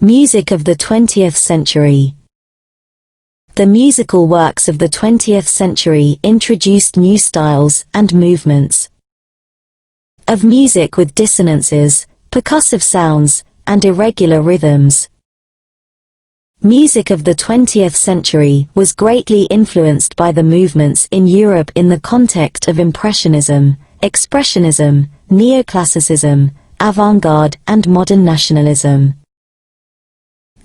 Music of the 20th century. The musical works of the 20th century introduced new styles and movements of music with dissonances, percussive sounds, and irregular rhythms. Music of the 20th century was greatly influenced by the movements in Europe in the context of Impressionism, Expressionism, Neoclassicism, Avant-Garde, and modern nationalism.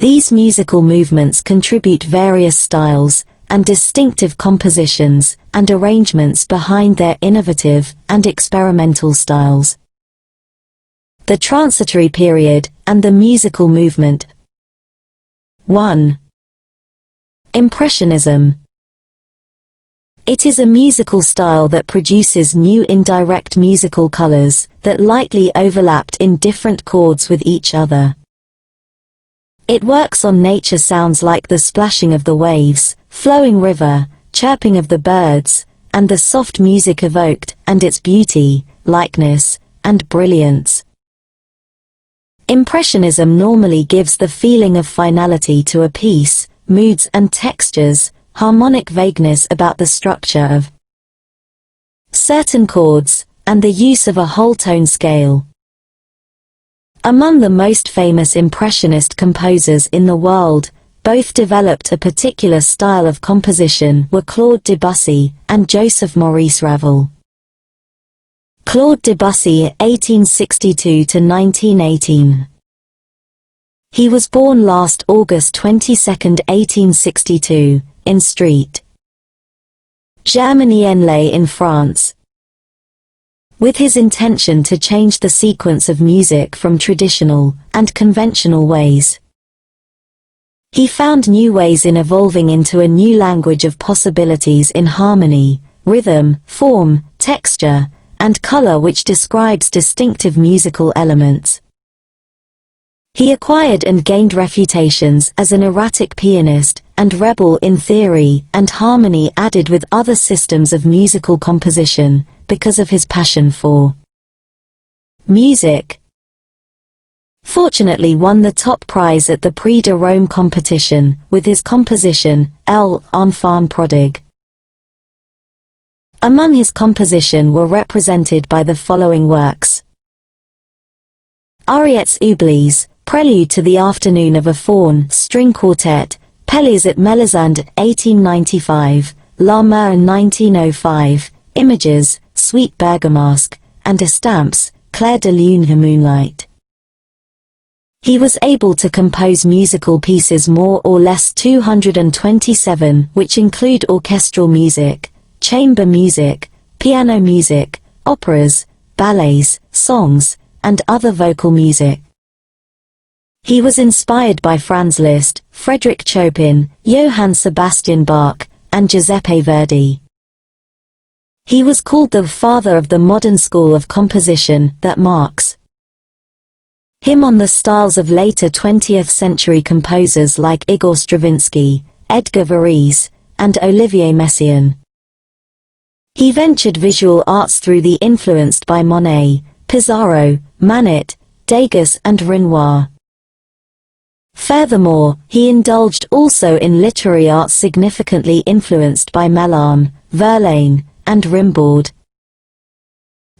These musical movements contribute various styles and distinctive compositions and arrangements behind their innovative and experimental styles. The transitory period and the musical movement. 1. Impressionism. It is a musical style that produces new indirect musical colors that lightly overlapped in different chords with each other. It works on nature sounds like the splashing of the waves, flowing river, chirping of the birds, and the soft music evoked, and its beauty, likeness, and brilliance. Impressionism normally gives the feeling of finality to a piece, moods and textures, harmonic vagueness about the structure of certain chords, and the use of a whole tone scale. Among the most famous Impressionist composers in the world, both developed a particular style of composition, were Claude Debussy and Joseph Maurice Ravel. Claude Debussy, 1862–1918. He was born last August 22, 1862, in St. Germain-en-Laye in France. With his intention to change the sequence of music from traditional and conventional ways. He found new ways in evolving into a new language of possibilities in harmony, rhythm, form, texture, and color which describes distinctive musical elements. He acquired and gained reputations as an erratic pianist and rebel in theory and harmony added with other systems of musical composition, because of his passion for music. Fortunately won the top prize at the Prix de Rome competition, with his composition, L'Enfant Prodigue. Among his composition were represented by the following works. Ariettes Oublies, Prelude to the Afternoon of a Faun, String Quartet, Pelées et Mélisande, 1895, La Mer, 1905, Images, Sweet Bergamasque, and Estampes, Clair de Lune, Moonlight. He was able to compose musical pieces more or less 227, which include orchestral music, chamber music, piano music, operas, ballets, songs, and other vocal music. He was inspired by Franz Liszt, Frédéric Chopin, Johann Sebastian Bach, and Giuseppe Verdi. He was called the father of the modern school of composition that marks him on the styles of later 20th century composers like Igor Stravinsky, Edgar Varese, and Olivier Messiaen. He ventured visual arts through the influenced by Monet, Pissarro, Manet, Degas and Renoir. Furthermore, he indulged also in literary arts significantly influenced by Mallarmé, Verlaine, and Rimbaud.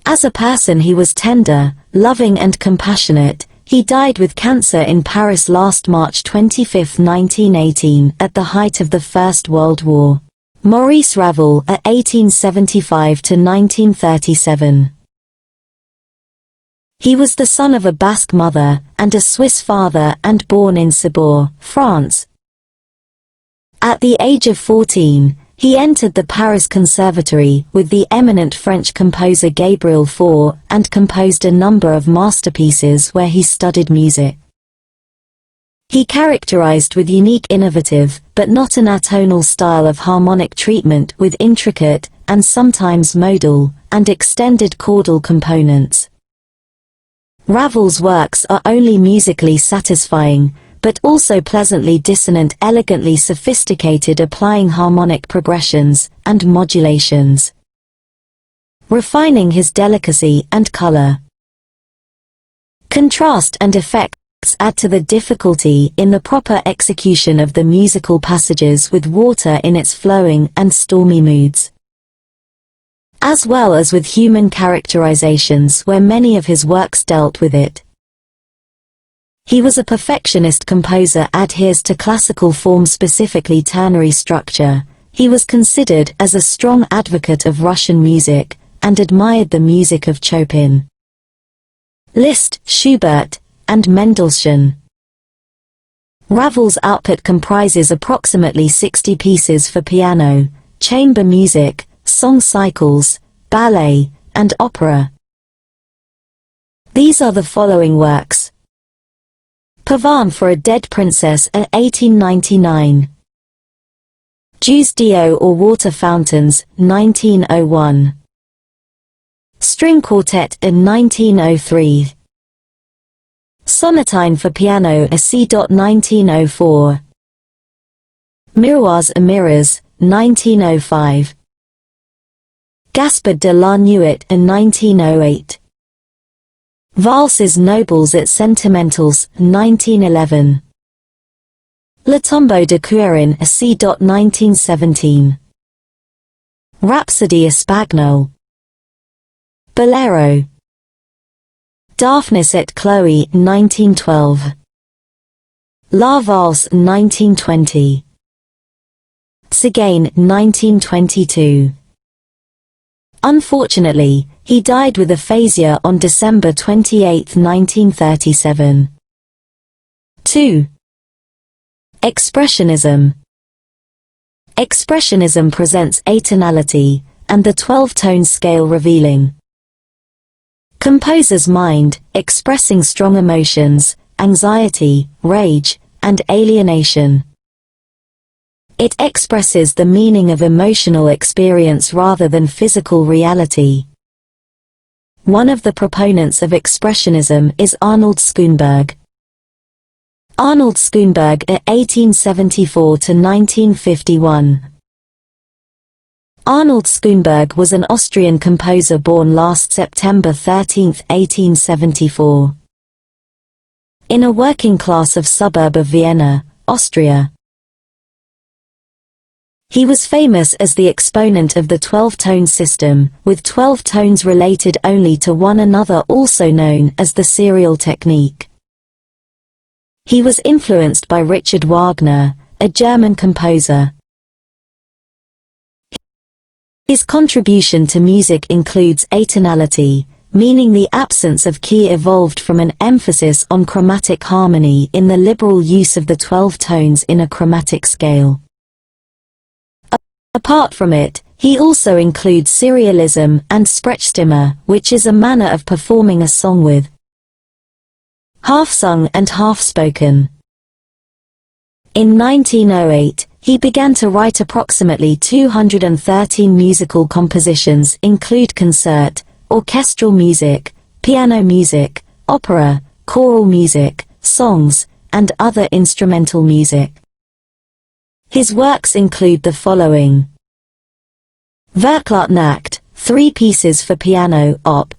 As a person he was tender, loving and compassionate. He died with cancer in Paris last March 25, 1918, at the height of the First World War. Maurice Ravel, 1875–1937. He was the son of a Basque mother and a Swiss father and born in Ciboure, France. At the age of 14, he entered the Paris Conservatory with the eminent French composer Gabriel Fauré and composed a number of masterpieces where he studied music. He characterized with unique innovative, but not an atonal style of harmonic treatment with intricate, and sometimes modal, and extended chordal components. Ravel's works are only musically satisfying, but also pleasantly dissonant, elegantly sophisticated, applying harmonic progressions and modulations, refining his delicacy and color, contrast and effect. add to the difficulty in the proper execution of the musical passages with water in its flowing and stormy moods, as well as with human characterizations where many of his works dealt with it. He was a perfectionist composer, adheres to classical form, specifically ternary structure. He was considered as a strong advocate of Russian music, and admired the music of Chopin, Liszt, Schubert, and Mendelssohn. Ravel's output comprises approximately 60 pieces for piano, chamber music, song cycles, ballet, and opera. These are the following works: Pavane for a Dead Princess at 1899. Dews d'eau or Water Fountains, 1901. String Quartet in 1903. Sonatine for Piano a C. 1904. Miroirs et Mirrors, 1905. Gaspard de la Nuit in 1908. Valses Nobles et Sentimentals, 1911. Le Tombeau de Quirin a C. 1917. Rhapsody Espagnole. Bolero. Daphnis et Chloe, 1912. La Valse, 1920. Tzigane, 1922. Unfortunately, he died with aphasia on December 28, 1937. 2. Expressionism. Expressionism presents atonality, and the 12-tone scale revealing composer's mind, expressing strong emotions, anxiety, rage, and alienation. It expresses the meaning of emotional experience rather than physical reality. One of the proponents of Expressionism is Arnold Schoenberg. Arnold Schoenberg at 1874 to 1951. Arnold Schoenberg was an Austrian composer born last September 13, 1874. In a working class of suburb of Vienna, Austria. He was famous as the exponent of the 12-tone system, with 12 tones related only to one another, also known as the serial technique. He was influenced by Richard Wagner, a German composer. His contribution to music includes atonality, meaning the absence of key evolved from an emphasis on chromatic harmony in the liberal use of the 12 tones in a chromatic scale. Apart from it, he also includes serialism and Sprechstimme, which is a manner of performing a song with half-sung and half-spoken. In 1908, he began to write approximately 213 musical compositions, include concert, orchestral music, piano music, opera, choral music, songs, and other instrumental music. His works include the following: Verklarnacht, 3 pieces for piano, Op.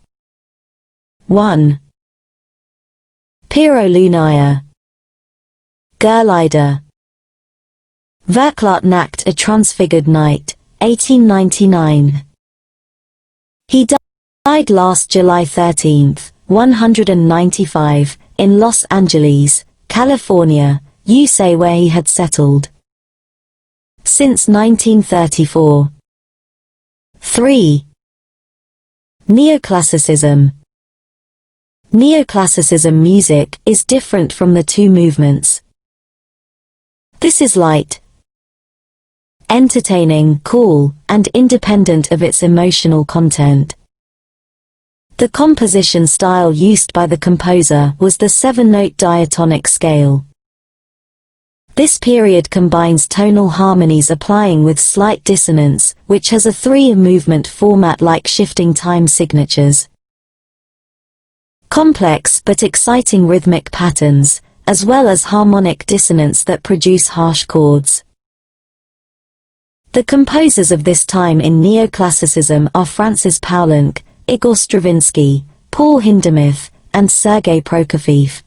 1. Pirolunaia. Gerlieder. Verklarnacht, A Transfigured Night, 1899. He died last July 13, 195, in Los Angeles, California, USA, where he had settled since 1934. 3. Neoclassicism. Neoclassicism music is different from the two movements. This is light, entertaining, cool, and independent of its emotional content. The composition style used by the composer was the 7-note diatonic scale. This period combines tonal harmonies applying with slight dissonance, which has a 3-movement format like shifting time signatures. Complex but exciting rhythmic patterns, as well as harmonic dissonance that produce harsh chords. The composers of this time in neoclassicism are Francis Poulenc, Igor Stravinsky, Paul Hindemith, and Sergei Prokofieff.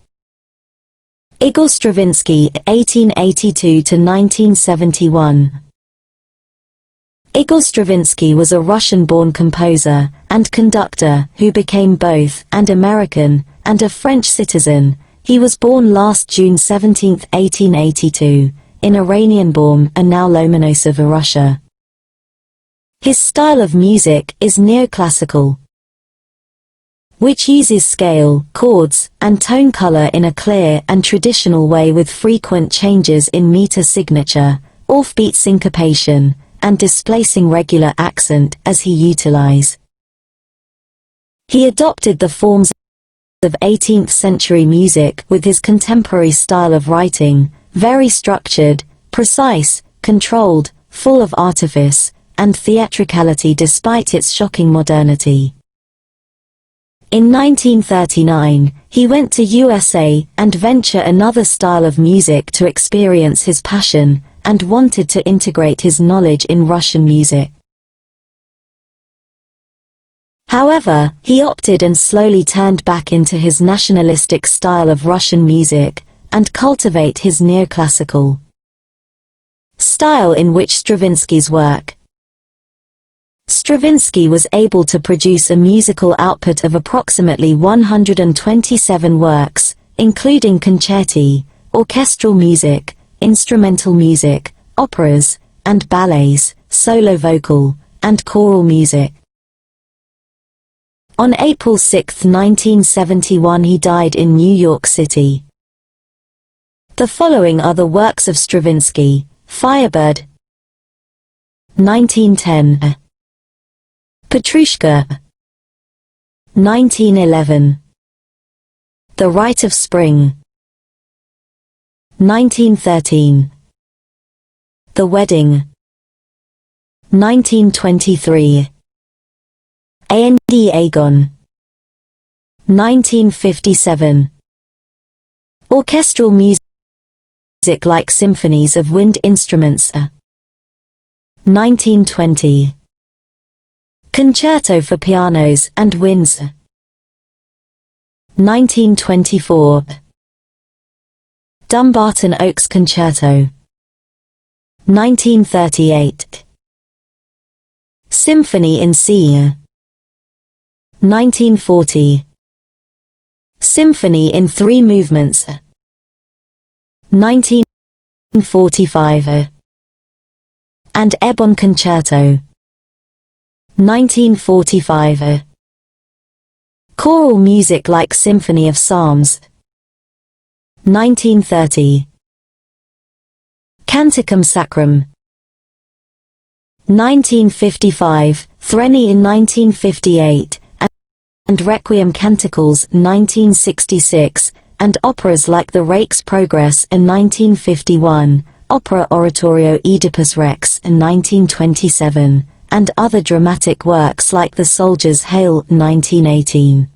Igor Stravinsky, 1882 to 1971. Igor Stravinsky was a Russian-born composer and conductor who became both an American and a French citizen. He was born last June 17, 1882, in Oranienbaum and now Lomonosov, Russia. His style of music is neoclassical, which uses scale, chords, and tone color in a clear and traditional way with frequent changes in meter signature, offbeat syncopation, and displacing regular accent as he utilize. He adopted the forms of 18th century music with his contemporary style of writing, very structured, precise, controlled, full of artifice, and theatricality despite its shocking modernity. In 1939, he went to USA and venture another style of music to experience his passion, and wanted to integrate his knowledge in Russian music. However, he opted and slowly turned back into his nationalistic style of Russian music, and cultivate his neoclassical style in which Stravinsky's work. Stravinsky was able to produce a musical output of approximately 127 works, including concerti, orchestral music, instrumental music, operas, and ballets, solo vocal, and choral music. On April 6, 1971 he died in New York City. The following are the works of Stravinsky: Firebird, 1910. Petrushka, 1911. The Rite of Spring, 1913. The Wedding, 1923. Agon, 1957. Orchestral music like symphonies of wind instruments, 1920. Concerto for pianos and winds, 1924. Dumbarton Oaks Concerto, 1938. Symphony in C, 1940. Symphony in 3 movements, 1945. And Ebon Concerto, 1945. Choral music like Symphony of Psalms, 1930. Canticum Sacrum, 1955. Threnny in 1958, and Requiem Canticles 1966, and operas like The Rake's Progress in 1951, Opera Oratorio Oedipus Rex in 1927, and other dramatic works like The Soldier's Hail 1918.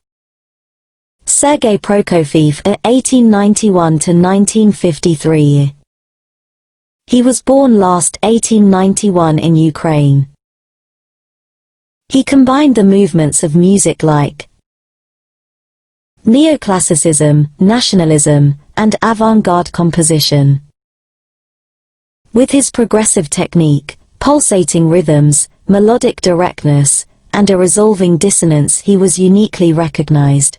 Sergei Prokofieff, 1891 to 1953. He was born last 1891 in Ukraine. He combined the movements of music like neoclassicism, nationalism, and avant-garde composition. With his progressive technique, pulsating rhythms, melodic directness, and a resolving dissonance, he was uniquely recognized.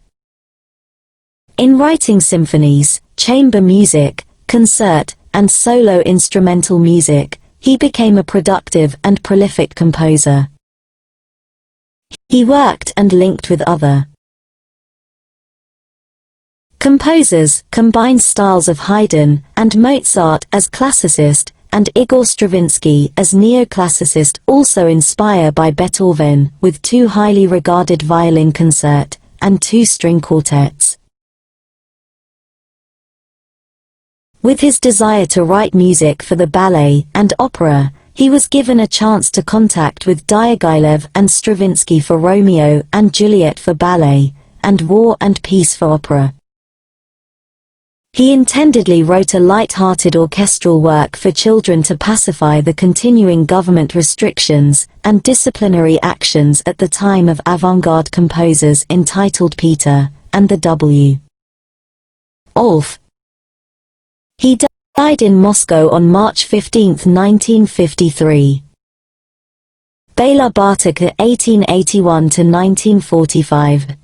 In writing symphonies, chamber music, concert, and solo instrumental music, he became a productive and prolific composer. He worked and linked with other composers, combined styles of Haydn and Mozart as classicist, and Igor Stravinsky as neoclassicist, also inspired by Beethoven, with 2 highly regarded violin concert and 2 string quartets. With his desire to write music for the ballet and opera, he was given a chance to contact with Diaghilev and Stravinsky for Romeo and Juliet for ballet, and War and Peace for opera. He intendedly wrote a light-hearted orchestral work for children to pacify the continuing government restrictions and disciplinary actions at the time of avant-garde composers entitled Peter and the W. Olf. He died in Moscow on March 15, 1953. Bela Bartok, 1881–1945.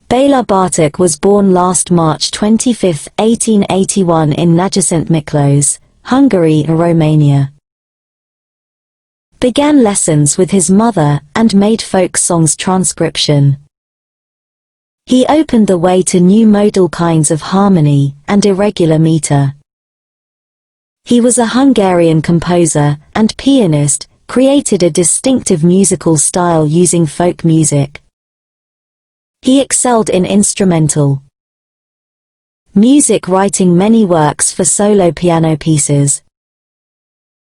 Bela Bartok was born last March 25, 1881 in Nagyszent Miklós, Hungary, Romania. Began lessons with his mother and made folk songs transcription. He opened the way to new modal kinds of harmony and irregular meter. He was a Hungarian composer and pianist, created a distinctive musical style using folk music. He excelled in instrumental music, writing many works for solo piano pieces,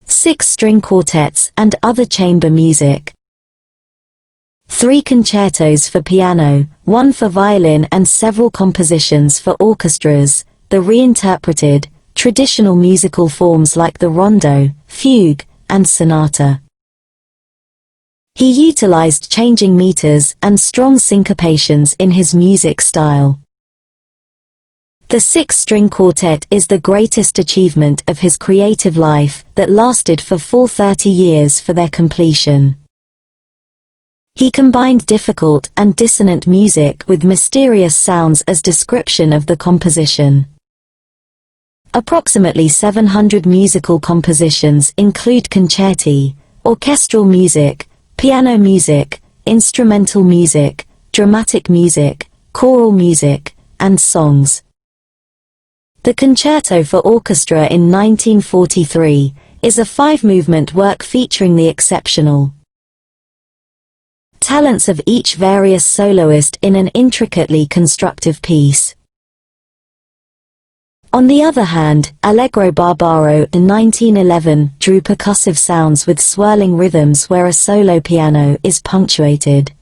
6-string quartets and other chamber music, 3 concertos for piano, 1 for violin, and several compositions for orchestras, the reinterpreted traditional musical forms like the rondo, fugue, and sonata. He utilized changing meters and strong syncopations in his music style. The 6-string quartet is the greatest achievement of his creative life that lasted for full 30 years for their completion. He combined difficult and dissonant music with mysterious sounds as description of the composition. Approximately 700 musical compositions include concerti, orchestral music, piano music, instrumental music, dramatic music, choral music, and songs. The Concerto for Orchestra in 1943 is a 5-movement work featuring the exceptional talents of each various soloist in an intricately constructive piece. On the other hand, Allegro Barbaro in 1911 drew percussive sounds with swirling rhythms where a solo piano is punctuated.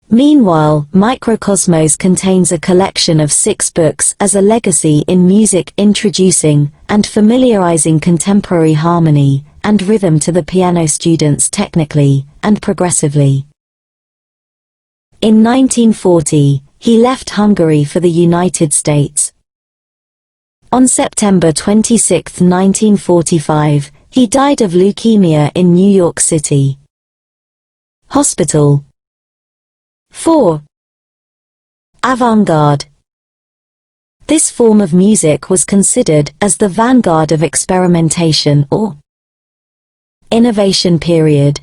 Meanwhile, Microcosmos contains a collection of 6 books as a legacy in music, introducing and familiarizing contemporary harmony and rhythm to the piano students technically and progressively. In 1940, he left Hungary for the United States. On September 26, 1945, he died of leukemia in New York City Hospital. 4. Avant-Garde. This form of music was considered as the vanguard of experimentation or innovation period.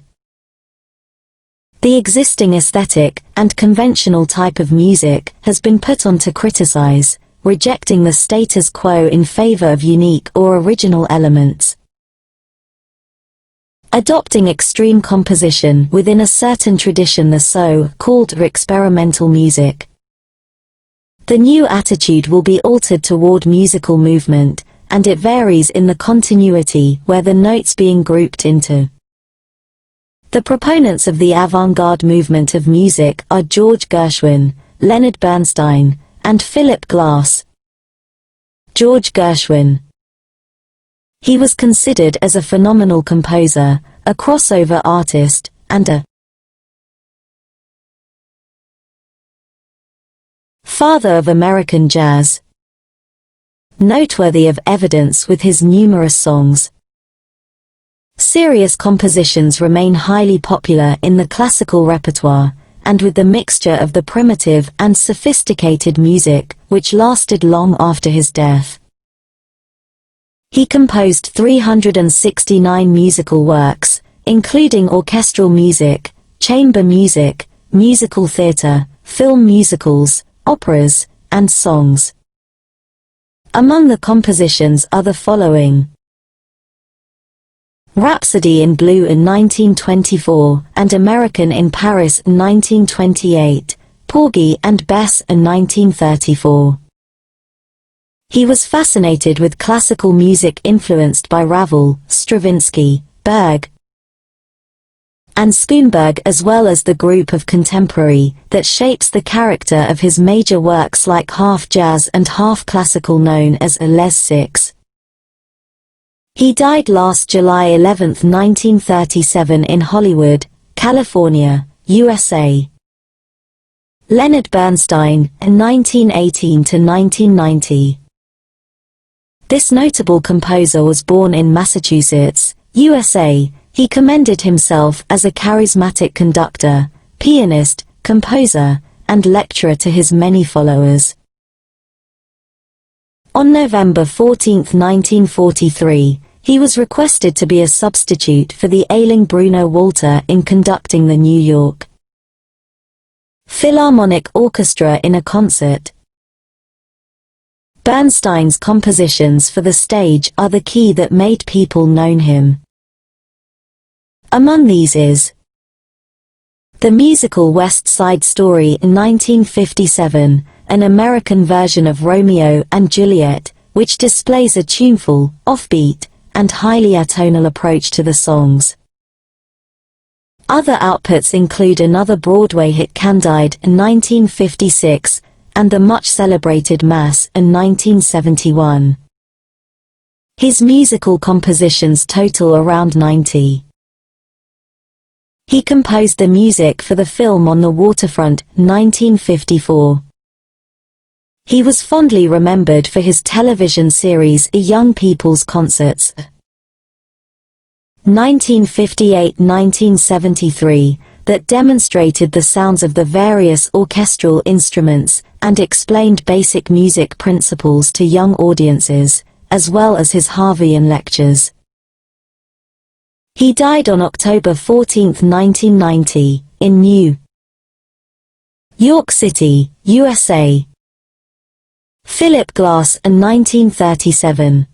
The existing aesthetic and conventional type of music has been put on to criticize, rejecting the status quo in favor of unique or original elements. Adopting extreme composition within a certain tradition, the so-called experimental music. The new attitude will be altered toward musical movement, and it varies in the continuity where the notes being grouped into. The proponents of the avant-garde movement of music are George Gershwin, Leonard Bernstein, and Philip Glass. George Gershwin. He was considered as a phenomenal composer, a crossover artist, and a father of American jazz. Noteworthy of evidence with his numerous songs. Serious compositions remain highly popular in the classical repertoire, and with the mixture of the primitive and sophisticated music, which lasted long after his death. He composed 369 musical works, including orchestral music, chamber music, musical theatre, film musicals, operas, and songs. Among the compositions are the following: Rhapsody in Blue in 1924 and American in Paris in 1928, Porgy and Bess in 1934. He was fascinated with classical music influenced by Ravel, Stravinsky, Berg, and SCHOENBERG, as well as the group of contemporary that shapes the character of his major works like half jazz and half classical known as Les Six. He died last July 11, 1937 in Hollywood, California, USA. Leonard Bernstein, 1918 to 1990. This notable composer was born in Massachusetts, USA. He commended himself as a charismatic conductor, pianist, composer, and lecturer to his many followers. On November 14, 1943, he was requested to be a substitute for the ailing Bruno Walter in conducting the New York Philharmonic Orchestra in a concert. Bernstein's compositions for the stage are the key that made people know him. Among these is the musical West Side Story in 1957, an American version of Romeo and Juliet, which displays a tuneful, offbeat, and highly atonal approach to the songs. Other outputs include another Broadway hit Candide in 1956, and the much-celebrated Mass in 1971. His musical compositions total around 90. He composed the music for the film On the Waterfront, 1954. He was fondly remembered for his television series Young People's Concerts. 1958-1973, that demonstrated the sounds of the various orchestral instruments and explained basic music principles to young audiences, as well as his Harveyan lectures. He died on October 14, 1990, in New York City, USA. Philip Glass, in 1937.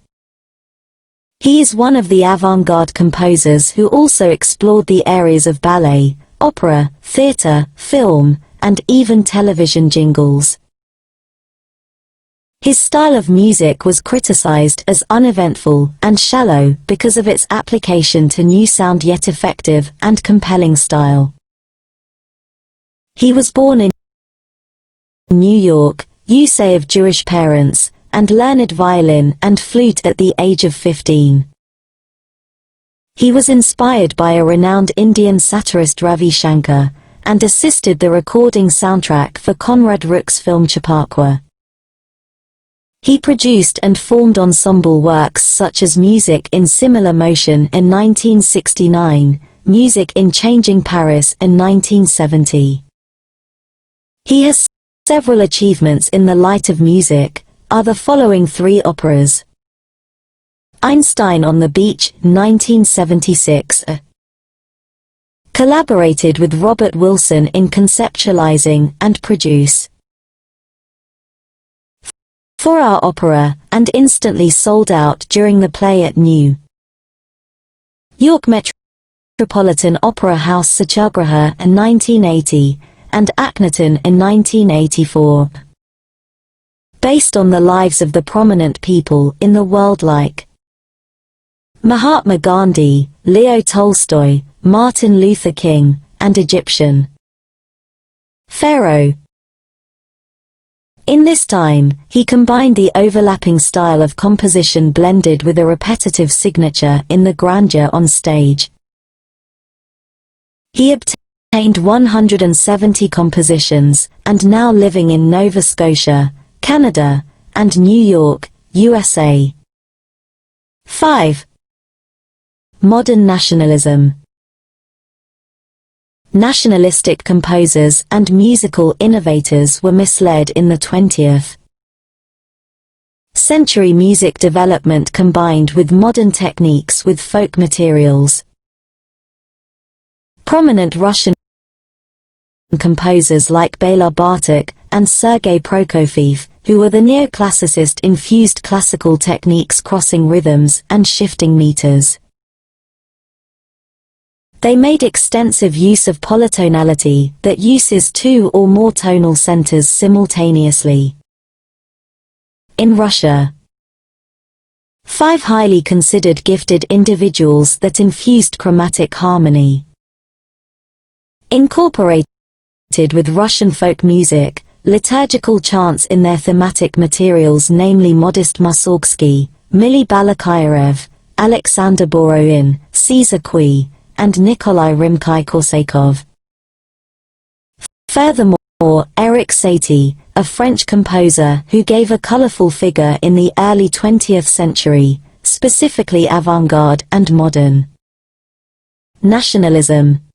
He is one of the avant-garde composers who also explored the areas of ballet, opera, theatre, film, and even television jingles. His style of music was criticized as uneventful and shallow because of its application to new sound yet effective and compelling style. He was born in New York, USA of Jewish parents, and learned violin and flute at the age of 15. He was inspired by a renowned Indian satirist Ravi Shankar, and assisted the recording soundtrack for Conrad Rook's film Chappaqua. He produced and formed ensemble works such as Music in Similar Motion in 1969, Music in Changing Paris in 1970. He has several achievements in the light of music, are the following three operas. Einstein on the Beach, 1976. Collaborated with Robert Wilson in conceptualizing and produce 4-hour opera, and instantly sold out during the play at New York Metropolitan Opera House Satyagraha in 1980, and Akhenaten in 1984. Based on the lives of the prominent people in the world like Mahatma Gandhi, Leo Tolstoy, Martin Luther King, and Egyptian Pharaoh. In this time, he combined the overlapping style of composition blended with a repetitive signature in the grandeur on stage. He obtained 170 compositions, and now living in Nova Scotia, Canada, and New York, USA. 5. Modern nationalism. Nationalistic composers and musical innovators were misled in the 20th century music development combined with modern techniques with folk materials. Prominent Russian composers like Bela Bartok and Sergei Prokofieff, who were the neoclassicist-infused classical techniques crossing rhythms and shifting meters. They made extensive use of polytonality that uses two or more tonal centers simultaneously. In Russia, 5 highly considered gifted individuals that infused chromatic harmony. Incorporated with Russian folk music, liturgical chants in their thematic materials, namely Modest Mussorgsky, Mily Balakayev, Alexander Borodin, Caesar Cui, and Nikolai Rimsky-Korsakov. Furthermore, or Erik Satie, a French composer who gave a colorful figure in the early 20th century, specifically avant-garde and modern nationalism.